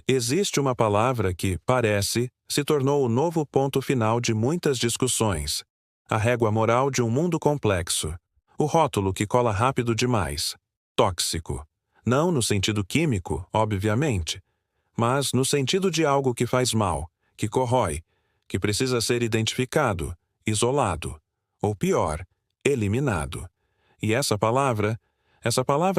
Existe uma palavra que, parece, se tornou o novo ponto final de muitas discussões. A régua moral de um mundo complexo. O rótulo que cola rápido demais. Tóxico. Não no sentido químico, obviamente, mas no sentido de algo que faz mal, que corrói, que precisa ser identificado, isolado, ou pior, eliminado. E essa palavra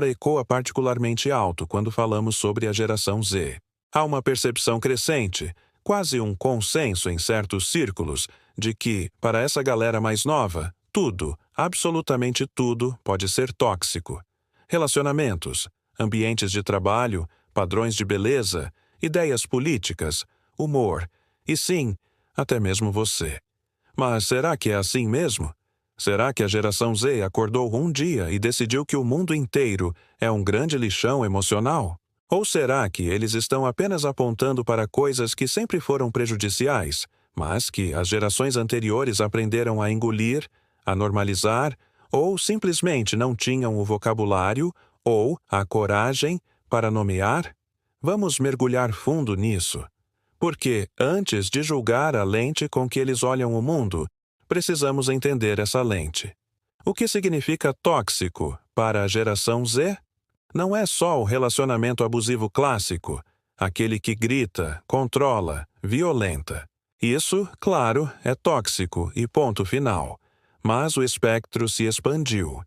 ecoa particularmente alto quando falamos sobre a geração Z. Há uma percepção crescente, quase um consenso em certos círculos, de que, para essa galera mais nova, tudo, absolutamente tudo, pode ser tóxico. Relacionamentos, ambientes de trabalho, padrões de beleza, ideias políticas, humor, e sim, até mesmo você. Mas será que é assim mesmo? Será que a geração Z acordou um dia e decidiu que o mundo inteiro é um grande lixão emocional? Ou será que eles estão apenas apontando para coisas que sempre foram prejudiciais, mas que as gerações anteriores aprenderam a engolir, a normalizar, ou simplesmente não tinham o vocabulário ou a coragem para nomear? Vamos mergulhar fundo nisso. Porque, antes de julgar a lente com que eles olham o mundo, precisamos entender essa lente. O que significa tóxico para a geração Z? Não é só o relacionamento abusivo clássico, aquele que grita, controla, violenta. Isso, claro, é tóxico e ponto final. Mas o espectro se expandiu.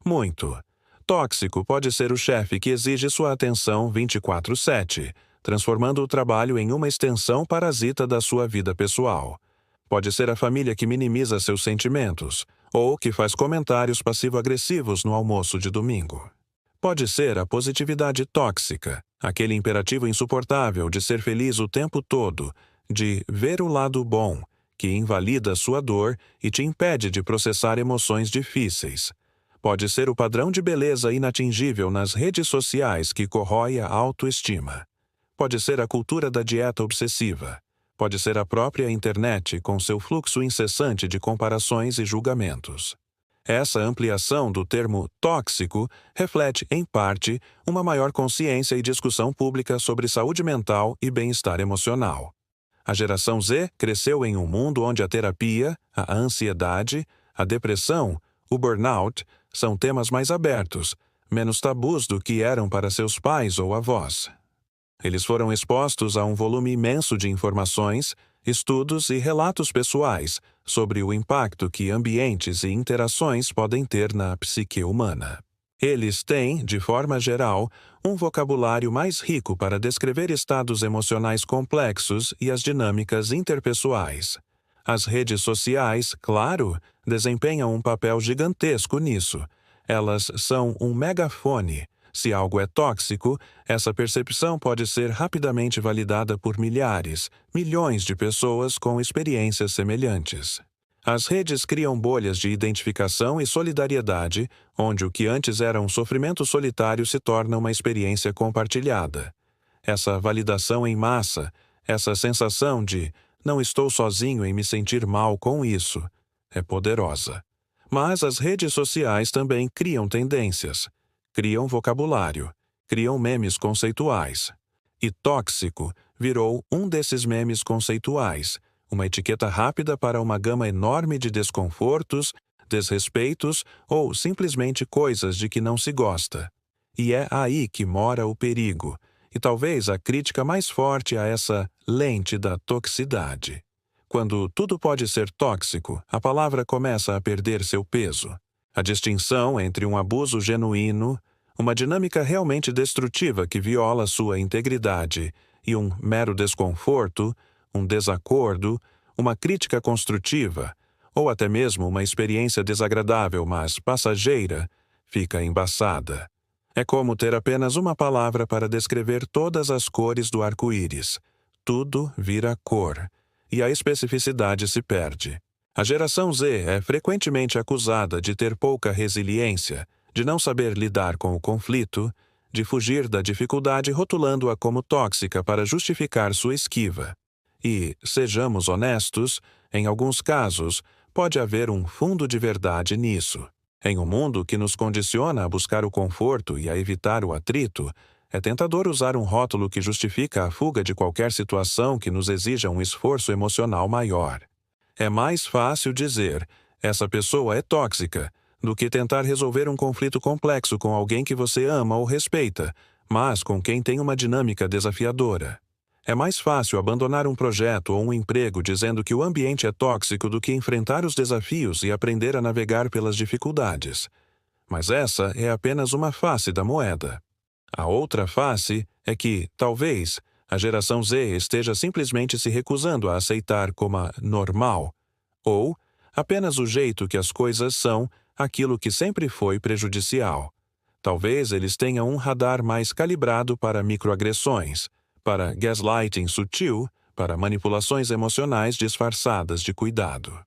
Muito. Tóxico pode ser o chefe que exige sua atenção 24/7, transformando o trabalho em uma extensão parasita da sua vida pessoal. Pode ser a família que minimiza seus sentimentos, ou que faz comentários passivo-agressivos no almoço de domingo. Pode ser a positividade tóxica, aquele imperativo insuportável de ser feliz o tempo todo, de ver o lado bom, que invalida sua dor e te impede de processar emoções difíceis. Pode ser o padrão de beleza inatingível nas redes sociais que corrói a autoestima. Pode ser a cultura da dieta obsessiva. Pode ser a própria internet com seu fluxo incessante de comparações e julgamentos. Essa ampliação do termo tóxico reflete, em parte, uma maior consciência e discussão pública sobre saúde mental e bem-estar emocional. A geração Z cresceu em um mundo onde a terapia, a ansiedade, a depressão, o burnout são temas mais abertos, menos tabus do que eram para seus pais ou avós. Eles foram expostos a um volume imenso de informações, estudos e relatos pessoais sobre o impacto que ambientes e interações podem ter na psique humana. Eles têm, de forma geral, um vocabulário mais rico para descrever estados emocionais complexos e as dinâmicas interpessoais. As redes sociais, claro, desempenham um papel gigantesco nisso. Elas são um megafone. Se algo é tóxico, essa percepção pode ser rapidamente validada por milhares, milhões de pessoas com experiências semelhantes. As redes criam bolhas de identificação e solidariedade, onde o que antes era um sofrimento solitário se torna uma experiência compartilhada. Essa validação em massa, essa sensação de não estou sozinho em me sentir mal com isso, é poderosa. Mas as redes sociais também criam tendências. Criam vocabulário, criam memes conceituais. E tóxico virou um desses memes conceituais, uma etiqueta rápida para uma gama enorme de desconfortos, desrespeitos ou simplesmente coisas de que não se gosta. E é aí que mora o perigo, e talvez a crítica mais forte a essa lente da toxicidade. Quando tudo pode ser tóxico, a palavra começa a perder seu peso. A distinção entre um abuso genuíno, uma dinâmica realmente destrutiva que viola sua integridade, e um mero desconforto, um desacordo, uma crítica construtiva, ou até mesmo uma experiência desagradável, mas passageira, fica embaçada. É como ter apenas uma palavra para descrever todas as cores do arco-íris. Tudo vira cor, e a especificidade se perde. A geração Z é frequentemente acusada de ter pouca resiliência, de não saber lidar com o conflito, de fugir da dificuldade rotulando-a como tóxica para justificar sua esquiva. E, sejamos honestos, em alguns casos, pode haver um fundo de verdade nisso. Em um mundo que nos condiciona a buscar o conforto e a evitar o atrito, É tentador usar um rótulo que justifica a fuga de qualquer situação que nos exija um esforço emocional maior. É mais fácil dizer, essa pessoa é tóxica, do que tentar resolver um conflito complexo com alguém que você ama ou respeita, mas com quem tem uma dinâmica desafiadora. É mais fácil abandonar um projeto ou um emprego dizendo que o ambiente é tóxico do que enfrentar os desafios e aprender a navegar pelas dificuldades. Mas essa é apenas uma face da moeda. A outra face é que, talvez, a geração Z esteja simplesmente se recusando a aceitar como a normal, ou apenas o jeito que as coisas são, aquilo que sempre foi prejudicial. Talvez eles tenham um radar mais calibrado para microagressões, para gaslighting sutil, para manipulações emocionais disfarçadas de cuidado.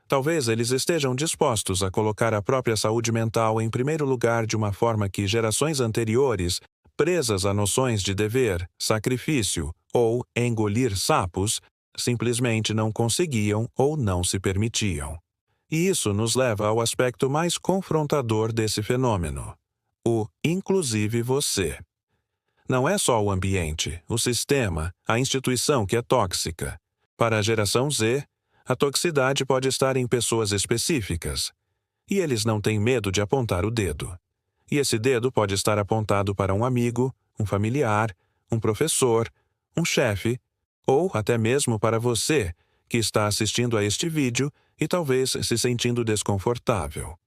Talvez eles estejam dispostos a colocar a própria saúde mental em primeiro lugar de uma forma que gerações anteriores, presas a noções de dever, sacrifício ou engolir sapos, simplesmente não conseguiam ou não se permitiam. E isso nos leva ao aspecto mais confrontador desse fenômeno: o inclusive você. Não é só o ambiente, o sistema, a instituição que é tóxica. Para a geração Z, a toxicidade pode estar em pessoas específicas. E eles não têm medo de apontar o dedo. E esse dedo pode estar apontado para um amigo, um familiar, um professor, um chefe, ou até mesmo para você, que está assistindo a este vídeo e talvez se sentindo desconfortável.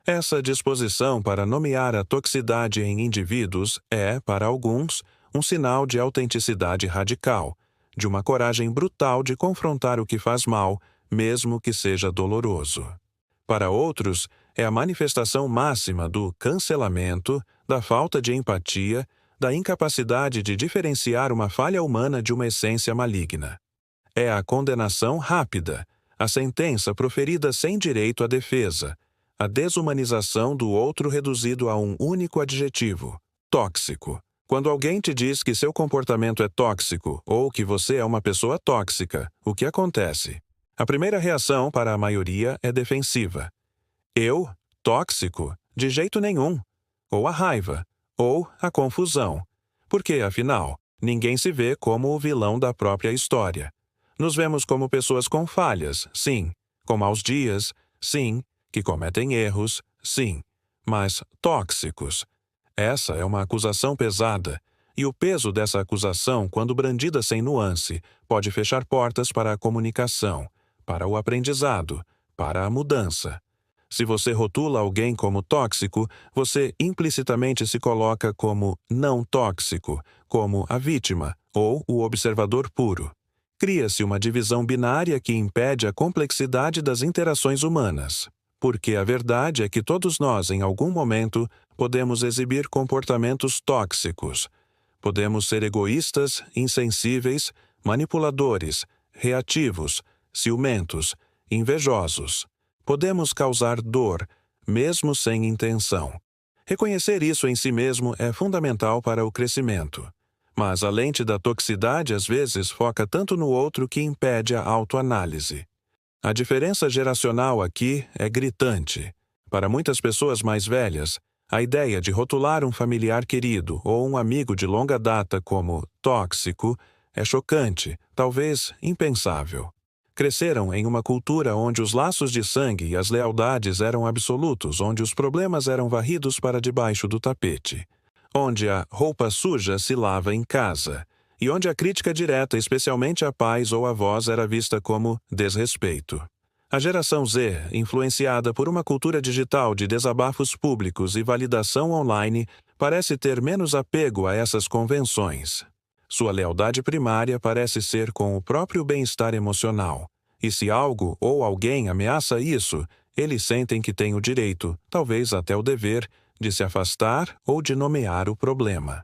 Essa disposição para nomear a toxicidade em indivíduos é, para alguns, um sinal de autenticidade radical, de uma coragem brutal de confrontar o que faz mal, mesmo que seja doloroso. Para outros, é a manifestação máxima do cancelamento, da falta de empatia, da incapacidade de diferenciar uma falha humana de uma essência maligna. É a condenação rápida, a sentença proferida sem direito à defesa, a desumanização do outro reduzido a um único adjetivo: tóxico. Quando alguém te diz que seu comportamento é tóxico ou que você é uma pessoa tóxica, o que acontece? A primeira reação para a maioria é defensiva. Eu? Tóxico? De jeito nenhum. Ou a raiva, ou a confusão. Porque, afinal, ninguém se vê como o vilão da própria história. Nos vemos como pessoas com falhas, sim, com maus dias, sim, que cometem erros, sim, mas tóxicos. Essa é uma acusação pesada, e o peso dessa acusação, quando brandida sem nuance, pode fechar portas para a comunicação, para o aprendizado, para a mudança. Se você rotula alguém como tóxico, você implicitamente se coloca como não tóxico, como a vítima ou o observador puro. Cria-se uma divisão binária que impede a complexidade das interações humanas. Porque a verdade é que todos nós, em algum momento, podemos exibir comportamentos tóxicos. Podemos ser egoístas, insensíveis, manipuladores, reativos, ciumentos, invejosos. Podemos causar dor, mesmo sem intenção. Reconhecer isso em si mesmo é fundamental para o crescimento. Mas a lente da toxicidade às vezes foca tanto no outro que impede a autoanálise. A diferença geracional aqui é gritante. Para muitas pessoas mais velhas, a ideia de rotular um familiar querido ou um amigo de longa data como tóxico é chocante, talvez impensável. Cresceram em uma cultura onde os laços de sangue e as lealdades eram absolutos, onde os problemas eram varridos para debaixo do tapete, onde a roupa suja se lava em casa, e onde a crítica direta, especialmente a pais ou avós, era vista como desrespeito. A geração Z, influenciada por uma cultura digital de desabafos públicos e validação online, parece ter menos apego a essas convenções. Sua lealdade primária parece ser com o próprio bem-estar emocional. E se algo ou alguém ameaça isso, eles sentem que têm o direito, talvez até o dever, de se afastar ou de nomear o problema.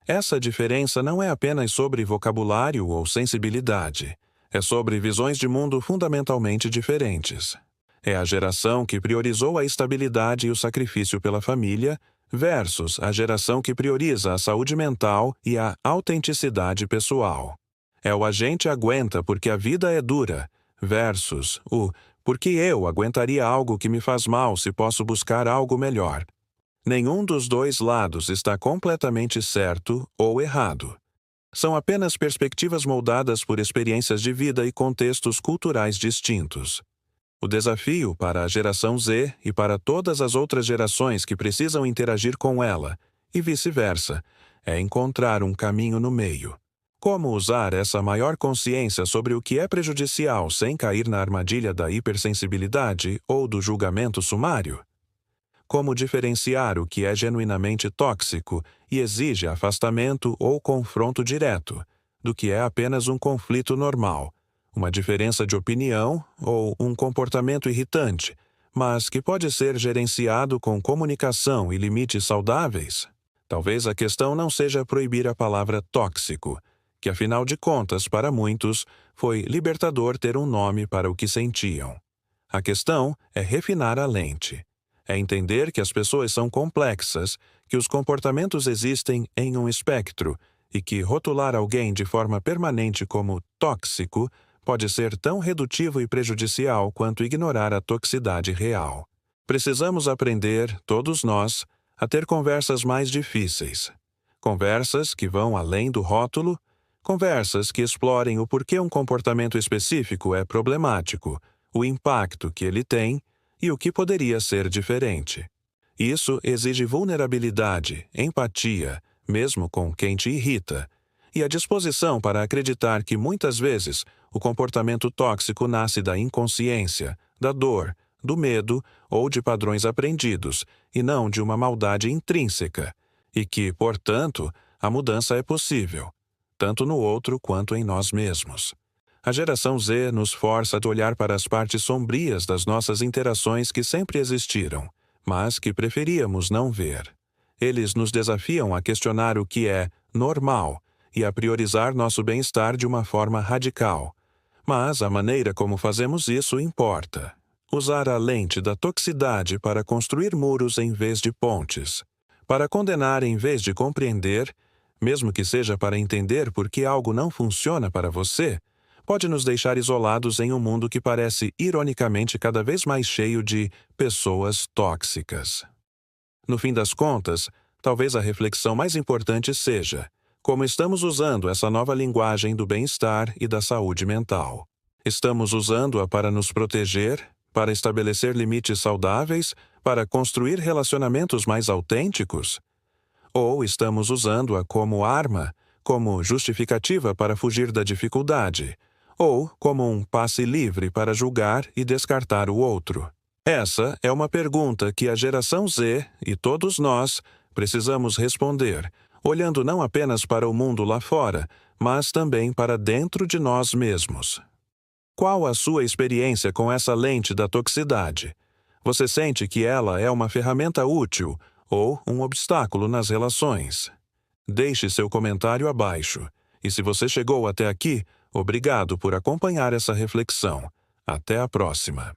Essa diferença não é apenas sobre vocabulário ou sensibilidade. É sobre visões de mundo fundamentalmente diferentes. É a geração que priorizou a estabilidade e o sacrifício pela família versus a geração que prioriza a saúde mental e a autenticidade pessoal. É o "a gente aguenta porque a vida é dura" versus o "porque eu aguentaria algo que me faz mal se posso buscar algo melhor". Nenhum dos dois lados está completamente certo ou errado. São apenas perspectivas moldadas por experiências de vida e contextos culturais distintos. O desafio para a geração Z e para todas as outras gerações que precisam interagir com ela, e vice-versa, é encontrar um caminho no meio. Como usar essa maior consciência sobre o que é prejudicial sem cair na armadilha da hipersensibilidade ou do julgamento sumário? Como diferenciar o que é genuinamente tóxico e exige afastamento ou confronto direto, do que é apenas um conflito normal, uma diferença de opinião ou um comportamento irritante, mas que pode ser gerenciado com comunicação e limites saudáveis? Talvez a questão não seja proibir a palavra tóxico, que afinal de contas, para muitos, foi libertador ter um nome para o que sentiam. A questão é refinar a lente. É entender que as pessoas são complexas, que os comportamentos existem em um espectro e que rotular alguém de forma permanente como tóxico pode ser tão redutivo e prejudicial quanto ignorar a toxicidade real. Precisamos aprender, todos nós, a ter conversas mais difíceis. Conversas que vão além do rótulo, conversas que explorem o porquê um comportamento específico é problemático, o impacto que ele tem e o que poderia ser diferente. Isso exige vulnerabilidade, empatia, mesmo com quem te irrita, e a disposição para acreditar que muitas vezes o comportamento tóxico nasce da inconsciência, da dor, do medo ou de padrões aprendidos, e não de uma maldade intrínseca, e que, portanto, a mudança é possível, tanto no outro quanto em nós mesmos. A geração Z nos força a olhar para as partes sombrias das nossas interações que sempre existiram, mas que preferíamos não ver. Eles nos desafiam a questionar o que é normal e a priorizar nosso bem-estar de uma forma radical. Mas a maneira como fazemos isso importa. Usar a lente da toxicidade para construir muros em vez de pontes. Para condenar em vez de compreender, mesmo que seja para entender por que algo não funciona para você, pode nos deixar isolados em um mundo que parece ironicamente cada vez mais cheio de pessoas tóxicas. No fim das contas, talvez a reflexão mais importante seja como estamos usando essa nova linguagem do bem-estar e da saúde mental. Estamos usando-a para nos proteger, para estabelecer limites saudáveis, para construir relacionamentos mais autênticos? Ou estamos usando-a como arma, como justificativa para fugir da dificuldade, ou como um passe livre para julgar e descartar o outro? Essa é uma pergunta que a geração Z e todos nós precisamos responder, olhando não apenas para o mundo lá fora, mas também para dentro de nós mesmos. Qual a sua experiência com essa lente da toxicidade? Você sente que ela é uma ferramenta útil ou um obstáculo nas relações? Deixe seu comentário abaixo. E se você chegou até aqui, obrigado por acompanhar essa reflexão. Até a próxima.